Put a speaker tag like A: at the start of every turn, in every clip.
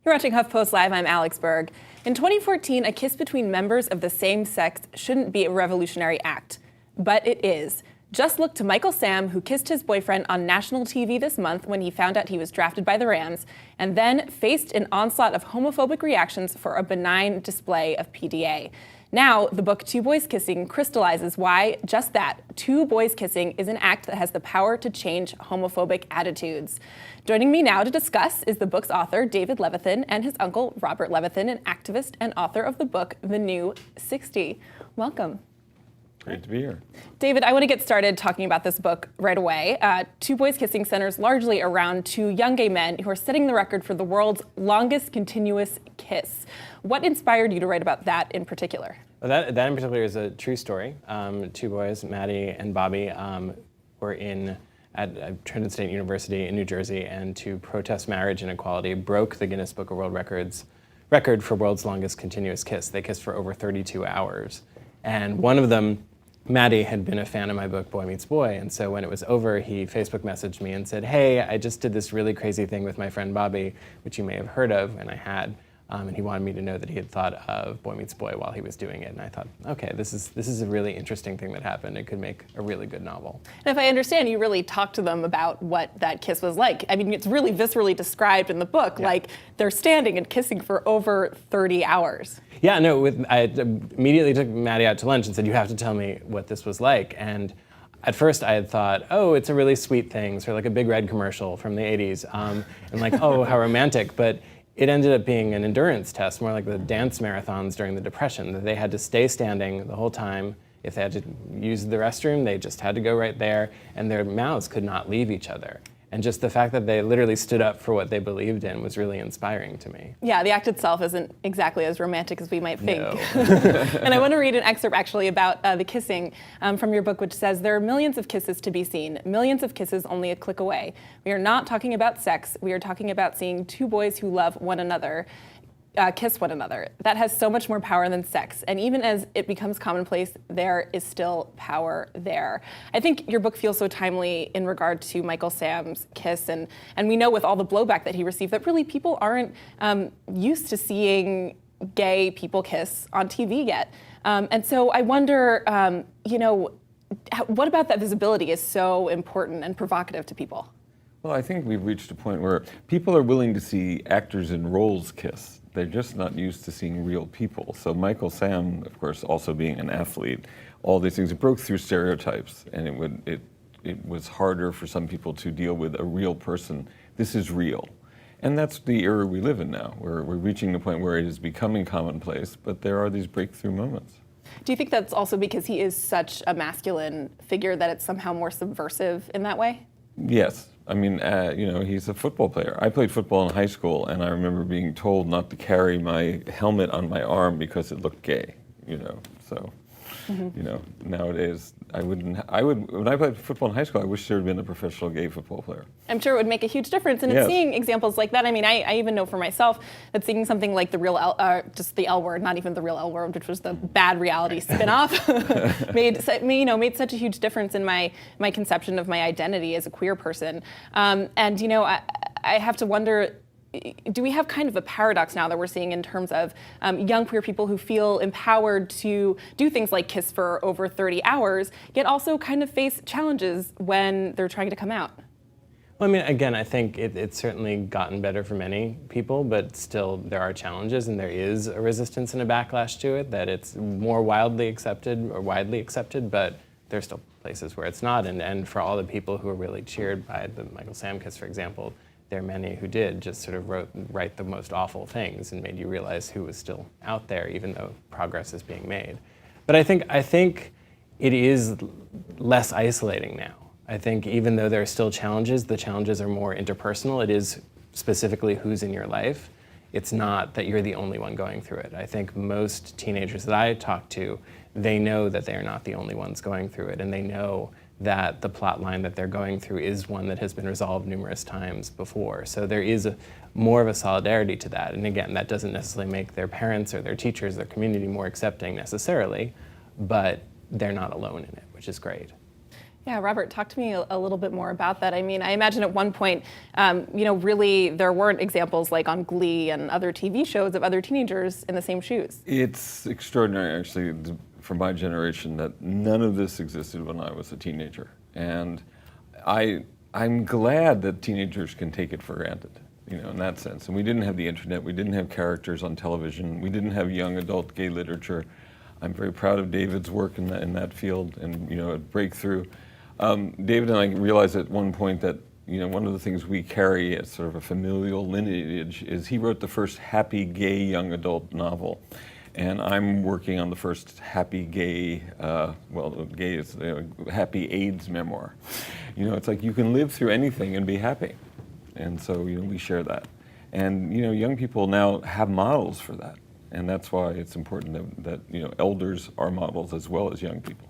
A: You're watching HuffPost Live. I'm Alex Berg. In 2014, a kiss between members of the same sex shouldn't be a revolutionary act, but it is. Just look to Michael Sam, who kissed his boyfriend on national TV this month when he found out he was drafted by the Rams, and then faced an onslaught of homophobic reactions for a benign display of PDA. Now, the book Two Boys Kissing crystallizes why just that, two boys kissing, is an act that has the power to change homophobic attitudes. Joining me now to discuss is the book's author, David Levithan, and his uncle, Robert Levithan, an activist and author of the book, The New 60. Welcome.
B: Great to be here.
A: David, I want to get started talking about this book right away. Two Boys Kissing centers largely around two young gay men who are setting the record for the world's longest continuous kiss. What inspired you to write about that in particular?
C: Well, that in particular is a true story. Two boys, Maddie and Bobby, were at Trinity State University in New Jersey, and to protest marriage inequality, broke the Guinness Book of World Records record for world's longest continuous kiss. They kissed for over 32 hours. And one of them, Maddie, had been a fan of my book, Boy Meets Boy, and so when it was over, he Facebook messaged me and said, "Hey, I just did this really crazy thing with my friend Bobby, which you may have heard of," and I had. And he wanted me to know that he had thought of Boy Meets Boy while he was doing it. And I thought, okay, this is a really interesting thing that happened. It could make a really good novel.
A: And if I understand, you really talked to them about what that kiss was like. I mean, it's really viscerally described in the book, like they're standing and kissing for over 30 hours.
C: Yeah, no, I immediately took Maddie out to lunch and said, you have to tell me what this was like. And at first I had thought, oh, it's a really sweet thing, sort of like a Big Red commercial from the 80s. And like, oh, how romantic. But it ended up being an endurance test, more like the dance marathons during the Depression, that they had to stay standing the whole time. If they had to use the restroom, they just had to go right there, and their mouths could not leave each other. And just the fact that they literally stood up for what they believed in was really inspiring to me.
A: Yeah, the act itself isn't exactly as romantic as we might think.
C: No.
A: And I want to read an excerpt actually about the kissing from your book, which says, "There are millions of kisses to be seen, millions of kisses only a click away. We are not talking about sex, we are talking about seeing two boys who love one another kiss one another. That has so much more power than sex. And even as it becomes commonplace, there is still power there." I think your book feels so timely in regard to Michael Sam's kiss. And we know with all the blowback that he received that really people aren't used to seeing gay people kiss on TV yet. And so I wonder, what about that visibility is so important and provocative to people?
B: Well, I think we've reached a point where people are willing to see actors in roles kiss. They're just not used to seeing real people. So Michael Sam, of course, also being an athlete, all these things, it broke through stereotypes, and it was harder for some people to deal with a real person. This is real. And that's the era we live in now. We're reaching the point where it is becoming commonplace, but there are these breakthrough moments.
A: Do you think that's also because he is such a masculine figure that it's somehow more subversive in that way?
B: Yes. I mean, he's a football player. I played football in high school, and I remember being told not to carry my helmet on my arm because it looked gay, so, nowadays, when I played football in high school, I wish there had been a professional gay football player.
A: I'm sure it would make a huge difference, and
B: yes.
A: It's seeing examples like that. I mean, I even know for myself that seeing something like the real just the L Word, not even the real L Word, which was the bad reality spinoff, made such a huge difference in my conception of my identity as a queer person. I have to wonder, do we have kind of a paradox now that we're seeing in terms of young queer people who feel empowered to do things like kiss for over 30 hours, yet also kind of face challenges when they're trying to come out?
C: Well, I mean, again, I think it's certainly gotten better for many people, but still there are challenges, and there is a resistance and a backlash to it, that it's more widely accepted, but there's still places where it's not. And for all the people who are really cheered by the Michael Sam kiss, for example, there are many who did just sort of write the most awful things and made you realize who was still out there, even though progress is being made. But I think it is less isolating now. I think even though there are still challenges, the challenges are more interpersonal. It is specifically who's in your life. It's not that you're the only one going through it. I think most teenagers that I talk to, they know that they are not the only ones going through it, and they know that the plot line that they're going through is one that has been resolved numerous times before. So there is more of a solidarity to that. And again, that doesn't necessarily make their parents or their teachers, their community more accepting necessarily, but they're not alone in it, which is great.
A: Yeah, Robert, talk to me a little bit more about that. I mean, I imagine at one point, really there weren't examples like on Glee and other TV shows of other teenagers in the same shoes.
B: It's extraordinary, actually, for my generation, that none of this existed when I was a teenager. And I'm glad that teenagers can take it for granted, in that sense. And we didn't have the internet, we didn't have characters on television, we didn't have young adult gay literature. I'm very proud of David's work in that field and, a breakthrough. David and I realized at one point that, one of the things we carry as sort of a familial lineage is he wrote the first happy gay young adult novel. And I'm working on the first happy gay, gay is happy AIDS memoir. It's like you can live through anything and be happy. And so, we share that. And, young people now have models for that. And that's why it's important that elders are models as well as young people.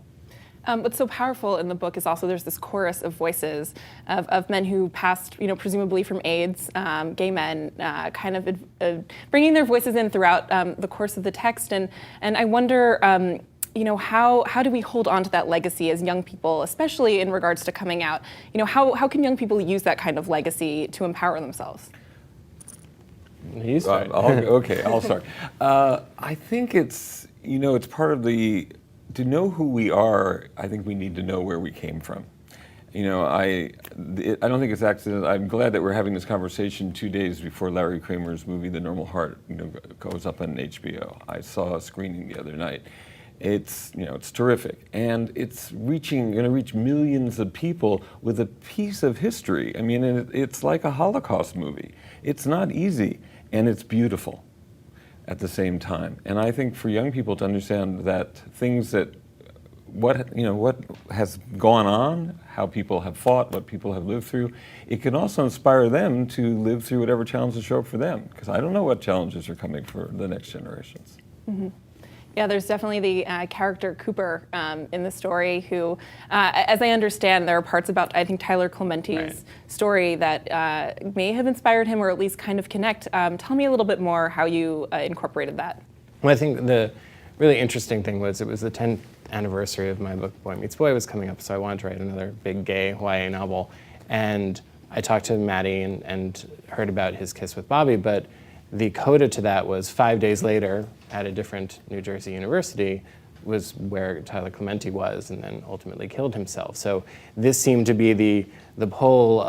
A: What's so powerful in the book is also there's this chorus of voices of men who passed, presumably from AIDS, gay men, kind of bringing their voices in throughout the course of the text. And I wonder, how do we hold on to that legacy as young people, especially in regards to coming out? How can young people use that kind of legacy to empower themselves?
C: You start.
B: I'll start. I think it's part of to know who we are. I think we need to know where we came from. I don't think it's accident. I'm glad that we're having this conversation 2 days before Larry Kramer's movie The Normal Heart goes up on HBO. I saw a screening the other night. It's terrific, and it's going to reach millions of people with a piece of history. I mean, it's like a Holocaust movie. It's not easy, and it's beautiful at the same time. And I think for young people to understand that what has gone on, how people have fought, what people have lived through, it can also inspire them to live through whatever challenges show up for them. Because I don't know what challenges are coming for the next generations.
A: Mm-hmm. Yeah, there's definitely the character Cooper in the story who, as I understand, there are parts about, I think, Tyler Clementi's story that may have inspired him or at least kind of connect. Tell me a little bit more how you incorporated that.
C: Well, I think the really interesting thing was it was the 10th anniversary of my book, Boy Meets Boy, was coming up, so I wanted to write another big gay YA novel. And I talked to Maddie and heard about his kiss with Bobby, but the coda to that was 5 days later at a different New Jersey university was where Tyler Clementi was and then ultimately killed himself. So this seemed to be the poles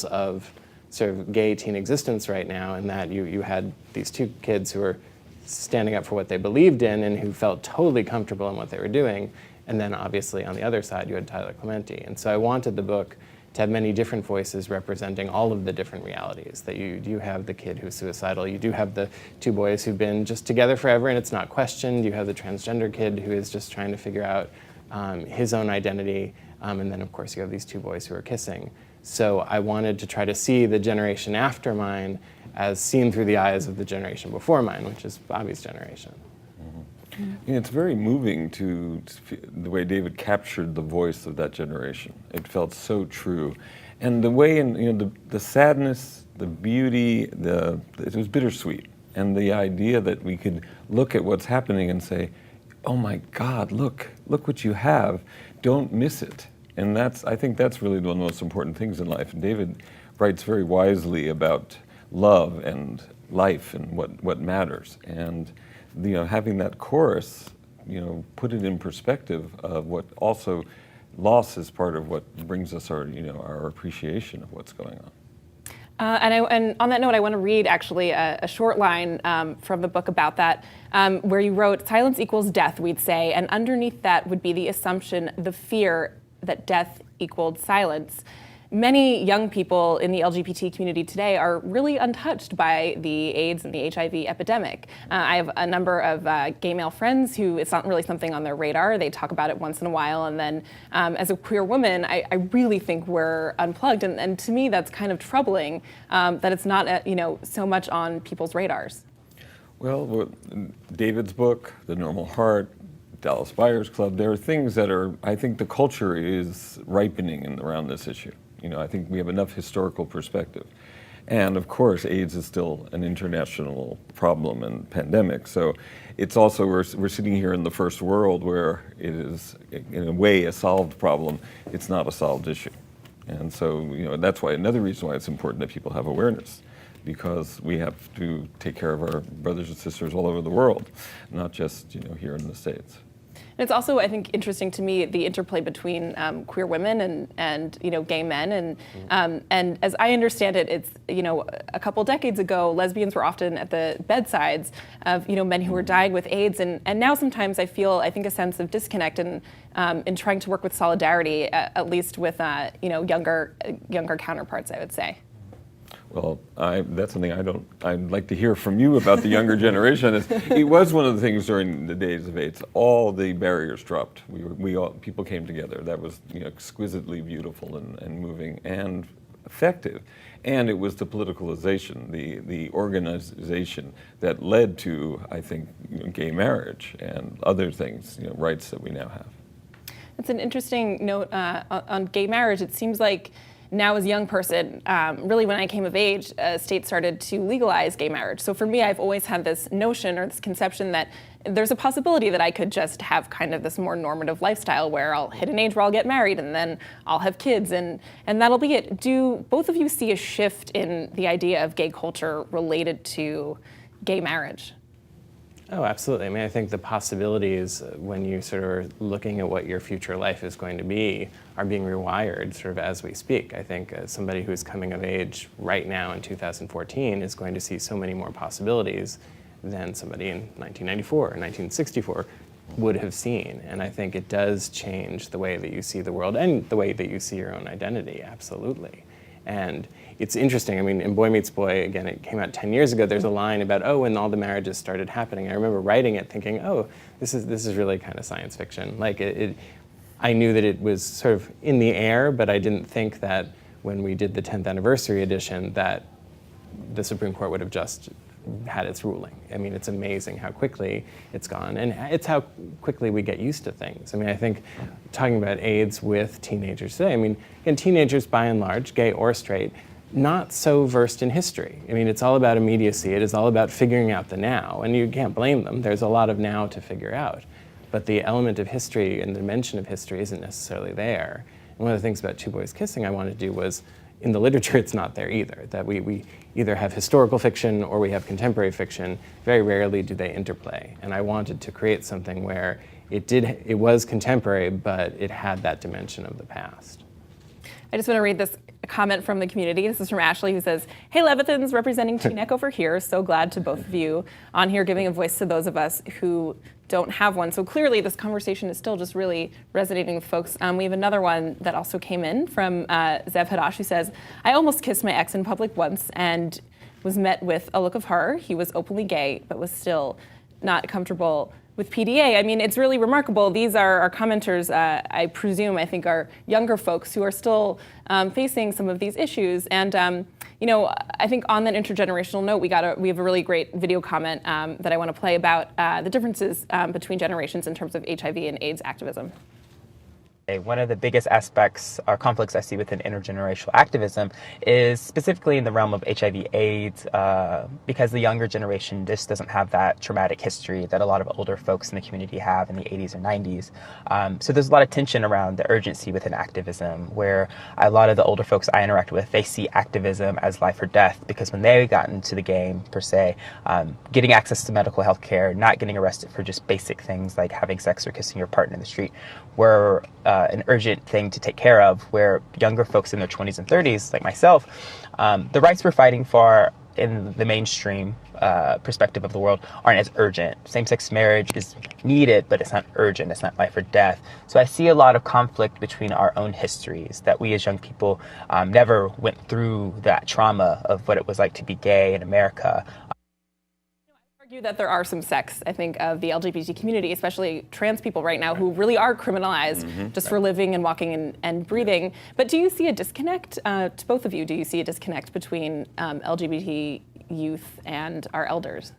C: of sort of gay teen existence right now, in that you had these two kids who were standing up for what they believed in and who felt totally comfortable in what they were doing. And then obviously on the other side you had Tyler Clementi. And so I wanted the book to have many different voices representing all of the different realities. That you do have the kid who's suicidal, you do have the two boys who've been just together forever and it's not questioned, you have the transgender kid who is just trying to figure out his own identity, and then of course you have these two boys who are kissing. So I wanted to try to see the generation after mine as seen through the eyes of the generation before mine, which is Bobby's generation.
B: It's very moving to the way David captured the voice of that generation. It felt so true. And the way, the sadness, the beauty, it was bittersweet. And the idea that we could look at what's happening and say, oh my God, look what you have, don't miss it. And I think that's really one of the most important things in life. And David writes very wisely about love and life and what matters. And having that chorus, put it in perspective of what also loss is part of what brings us our appreciation of what's going on.
A: And on that note, I want to read actually a short line from the book about that, where you wrote, "Silence equals death, we'd say, and underneath that would be the assumption, the fear that death equaled silence." Many young people in the LGBT community today are really untouched by the AIDS and the HIV epidemic. I have a number of gay male friends who it's not really something on their radar. They talk about it once in a while, and then as a queer woman, I really think we're unplugged. And to me, that's kind of troubling that it's not so much on people's radars.
B: Well, David's book, The Normal Heart, Dallas Buyers Club, there are things that I think the culture is ripening around this issue. I think we have enough historical perspective. And of course, AIDS is still an international problem and pandemic. So it's also, we're sitting here in the first world where it is, in a way, a solved problem. It's not a solved issue. And so, that's why another reason why it's important that people have awareness, because we have to take care of our brothers and sisters all over the world, not just, here in the States.
A: And it's also, I think, interesting to me the interplay between queer women and gay men, and as I understand it, it's a couple decades ago, lesbians were often at the bedsides of men who were dying with AIDS, and now sometimes I think a sense of disconnect in trying to work with solidarity, at least with younger counterparts, I would say.
B: Well, that's something I'd like to hear from you about the younger generation. It was one of the things during the days of AIDS. All the barriers dropped. People came together. That was exquisitely beautiful and moving and effective. And it was the politicalization, the organization that led to, I think, gay marriage and other things, rights that we now have.
A: It's an interesting note on gay marriage. It seems like now as a young person, really when I came of age, states started to legalize gay marriage. So for me, I've always had this notion or this conception that there's a possibility that I could just have kind of this more normative lifestyle where I'll hit an age where I'll get married and then I'll have kids and that'll be it. Do both of you see a shift in the idea of gay culture related to gay marriage?
C: Oh, absolutely. I mean, I think the possibilities when you sort of are looking at what your future life is going to be are being rewired sort of as we speak. I think somebody who's coming of age right now in 2014 is going to see so many more possibilities than somebody in 1994 or 1964 would have seen. And I think it does change the way that you see the world and the way that you see your own identity, absolutely. And it's interesting, I mean, in Boy Meets Boy, again, it came out 10 years ago, there's a line about, when all the marriages started happening. I remember writing it thinking, this is really kind of science fiction. Like, I knew that it was sort of in the air, but I didn't think that when we did the 10th anniversary edition that the Supreme Court would have just had its ruling. I mean, it's amazing how quickly it's gone, and it's how quickly we get used to things. I mean, I think talking about AIDS with teenagers today, I mean, again, teenagers by and large, gay or straight, not so versed in history. I mean, it's all about immediacy. It is all about figuring out the now, and you can't blame them. There's a lot of now to figure out, but the element of history and the dimension of history isn't necessarily there. And one of the things about Two Boys Kissing I wanted to do was, in the literature, it's not there either, that we either have historical fiction or we have contemporary fiction. Very rarely do they interplay. And I wanted to create something where it was contemporary, but it had that dimension of the past.
A: I just want to read this comment from the community. This is from Ashley, who says, "Hey, Levithans, representing Teaneck over here. So glad to both of you on here giving a voice to those of us who don't have one." So clearly this conversation is still just really resonating with folks. We have another one that also came in from Zev Hadash, who says, "I almost kissed my ex in public once and was met with a look of horror. He was openly gay, but was still not comfortable with PDA." I mean, it's really remarkable. These are our commenters, I presume, I think are younger folks who are still facing some of these issues. And I think on that intergenerational note, we have a really great video comment that I want to play about the differences between generations in terms of HIV and AIDS activism.
D: One of the biggest aspects or conflicts I see within intergenerational activism is specifically in the realm of HIV/AIDS, because the younger generation just doesn't have that traumatic history that a lot of older folks in the community have in the 80s or 90s. So there's a lot of tension around the urgency within activism, where a lot of the older folks I interact with, they see activism as life or death, because when they got into the game, per se, getting access to medical health care, not getting arrested for just basic things like having sex or kissing your partner in the street, were an urgent thing to take care of, where younger folks in their 20s and 30s, like myself, the rights we're fighting for in the mainstream perspective of the world aren't as urgent. Same-sex marriage is needed, but it's not urgent. It's not life or death. So I see a lot of conflict between our own histories, that we as young people never went through that trauma of what it was like to be gay in America.
A: Argue that there are some sects, I think, of the LGBT community, especially trans people right now, who really are criminalized just for living and walking and breathing. But do you see a disconnect, to both of you, do you see a disconnect between LGBT youth and our elders?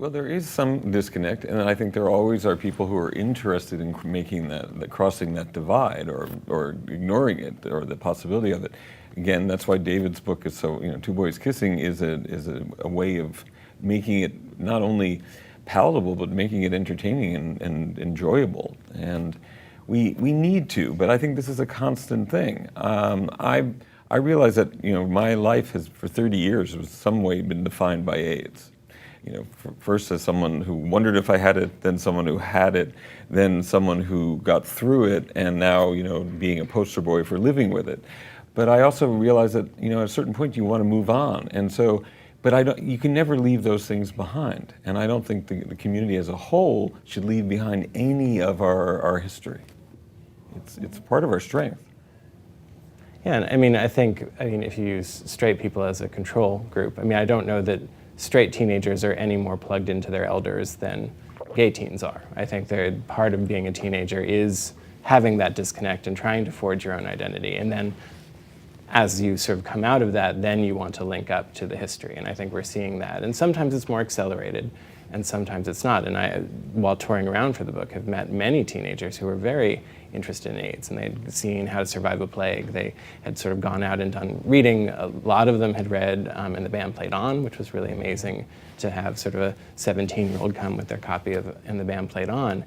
B: Well, there is some disconnect, and I think there always are people who are interested in making crossing that divide, or ignoring it, or the possibility of it. Again, that's why David's book is so, Two Boys Kissing is a way of making it not only palatable, but making it entertaining and enjoyable. And we need to, but I think this is a constant thing. I realize that my life has for 30 years was some way been defined by AIDS. First as someone who wondered if I had it, then someone who had it, then someone who got through it, and now being a poster boy for living with it. But I also realize that at a certain point you want to move on, and so. But you can never leave those things behind, and I don't think the community as a whole should leave behind any of our history. It's part of our strength.
C: Yeah, and I think if you use straight people as a control group, I don't know that straight teenagers are any more plugged into their elders than gay teens are. I think they're part of being a teenager is having that disconnect and trying to forge your own identity, and then as you sort of come out of that, then you want to link up to the history, and I think we're seeing that. And sometimes it's more accelerated, and sometimes it's not. And I, while touring around for the book, have met many teenagers who were very interested in AIDS, and they'd seen How to Survive a Plague. They had sort of gone out and done reading. A lot of them had read And the Band Played On, which was really amazing to have sort of a 17-year-old come with their copy of And the Band Played On.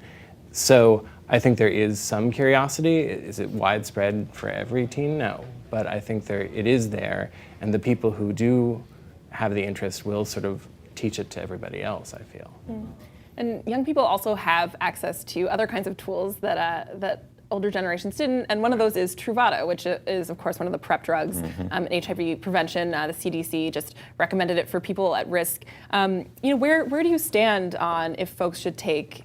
C: So I think there is some curiosity. Is it widespread for every teen? No. But I think it is there, and the people who do have the interest will sort of teach it to everybody else, I feel.
A: Mm. And young people also have access to other kinds of tools that older generations didn't, and one of those is Truvada, which is, of course, one of the PrEP drugs in HIV prevention. The CDC just recommended it for people at risk. Where do you stand on if folks should take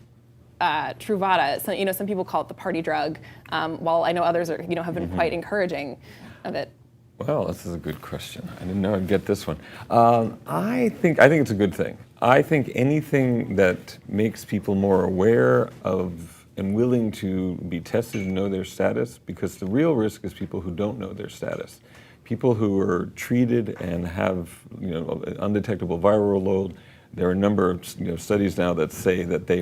A: Truvada? So, some people call it the party drug, while I know others are, have been quite encouraging of it.
B: Well, this is a good question. I didn't know I'd get this one. I think it's a good thing. I think anything that makes people more aware of and willing to be tested and know their status, because the real risk is people who don't know their status. People who are treated and have undetectable viral load. There are a number of studies now that say that they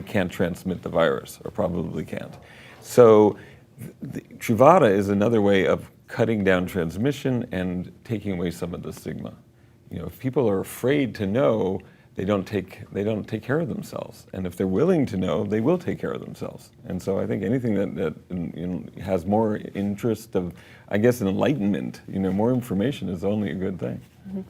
B: can't transmit the virus, or probably can't. So Truvada is another way of cutting down transmission and taking away some of the stigma. If people are afraid to know, they don't take care of themselves. And if they're willing to know, they will take care of themselves. And so I think anything that has more interest of, I guess, enlightenment, more information is only a good thing.
A: Mm-hmm.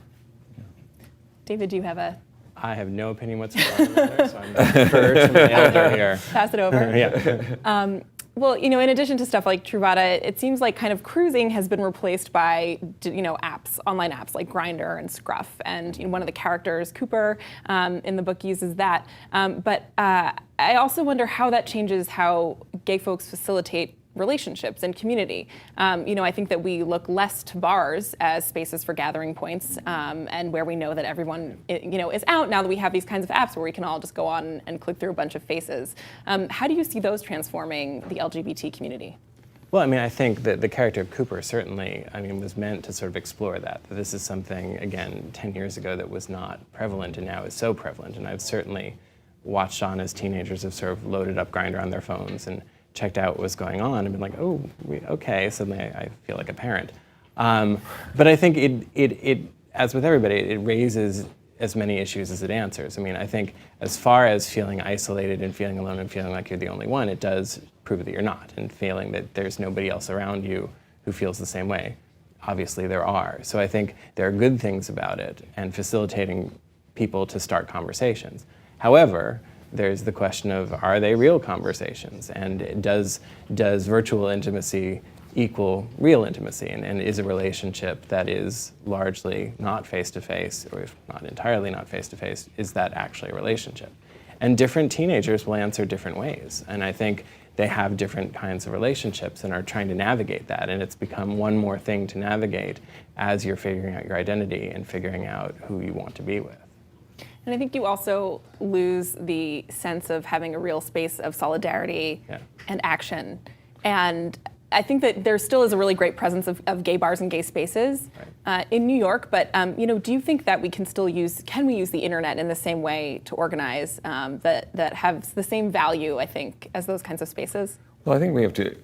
A: David, do you have
C: I have no opinion whatsoever, so I'm going to defer to my elder here.
A: Pass it over.
C: Yeah.
A: Well, in addition to stuff like Truvada, it seems like kind of cruising has been replaced by, apps, online apps like Grindr and Scruff. And one of the characters, Cooper, in the book uses that. But I also wonder how that changes how gay folks facilitate relationships and community. I think that we look less to bars as spaces for gathering points, and where we know that everyone, is out now that we have these kinds of apps where we can all just go on and click through a bunch of faces. How do you see those transforming the LGBT community?
C: Well, I think that the character of Cooper certainly, was meant to sort of explore that this is something, again, 10 years ago that was not prevalent and now is so prevalent. And I've certainly watched on as teenagers have sort of loaded up Grindr on their phones and checked out what was going on and been like, oh, okay, suddenly I feel like a parent. But I think it, as with everybody, it raises as many issues as it answers. I think as far as feeling isolated and feeling alone and feeling like you're the only one, it does prove that you're not, and feeling that there's nobody else around you who feels the same way. Obviously there are. So I think there are good things about it and facilitating people to start conversations. However, there's the question of, are they real conversations? And does virtual intimacy equal real intimacy? And is a relationship that is largely not face-to-face, or if not entirely not face-to-face, is that actually a relationship? And different teenagers will answer different ways. And I think they have different kinds of relationships and are trying to navigate that. And it's become one more thing to navigate as you're figuring out your identity and figuring out who you want to be with.
A: And I think you also lose the sense of having a real space of solidarity and action. And I think that there still is a really great presence of gay bars and gay spaces in New York, but do you think that we can we use the internet in the same way to organize that has the same value, I think, as those kinds of spaces?
B: Well, I think we have to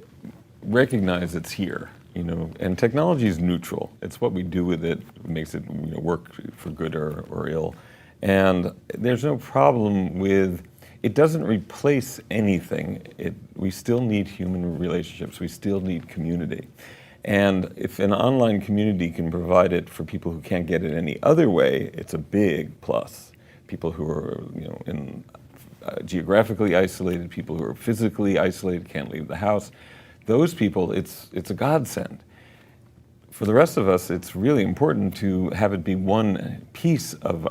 B: recognize it's here, and technology is neutral. It's what we do with it makes it work for good or ill. And there's no problem with, it doesn't replace anything. We still need human relationships. We still need community. And if an online community can provide it for people who can't get it any other way, it's a big plus. People who are geographically isolated, people who are physically isolated, can't leave the house, those people, it's a godsend. For the rest of us, it's really important to have it be one piece of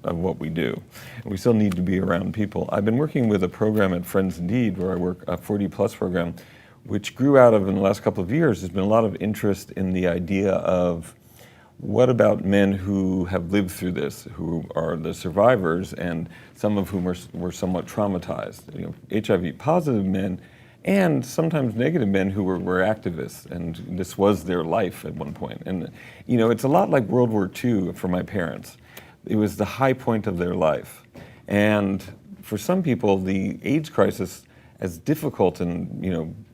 B: what we do. We still need to be around people. I've been working with a program at Friends Indeed, where I work, a 40+ program, which grew out of, in the last couple of years, there's been a lot of interest in the idea of what about men who have lived through this, who are the survivors, and some of whom were somewhat traumatized. HIV positive men, and sometimes negative men who were activists, and this was their life at one point. And it's a lot like World War II for my parents. It was the high point of their life. And for some people, the AIDS crisis, as difficult and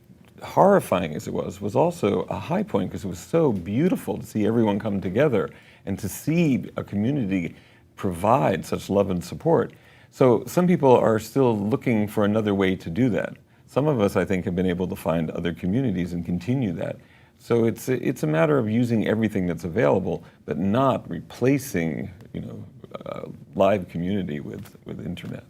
B: horrifying as it was also a high point, because it was so beautiful to see everyone come together and to see a community provide such love and support. So some people are still looking for another way to do that. Some of us, I think, have been able to find other communities and continue that. So it's a matter of using everything that's available, but not replacing live community with internet.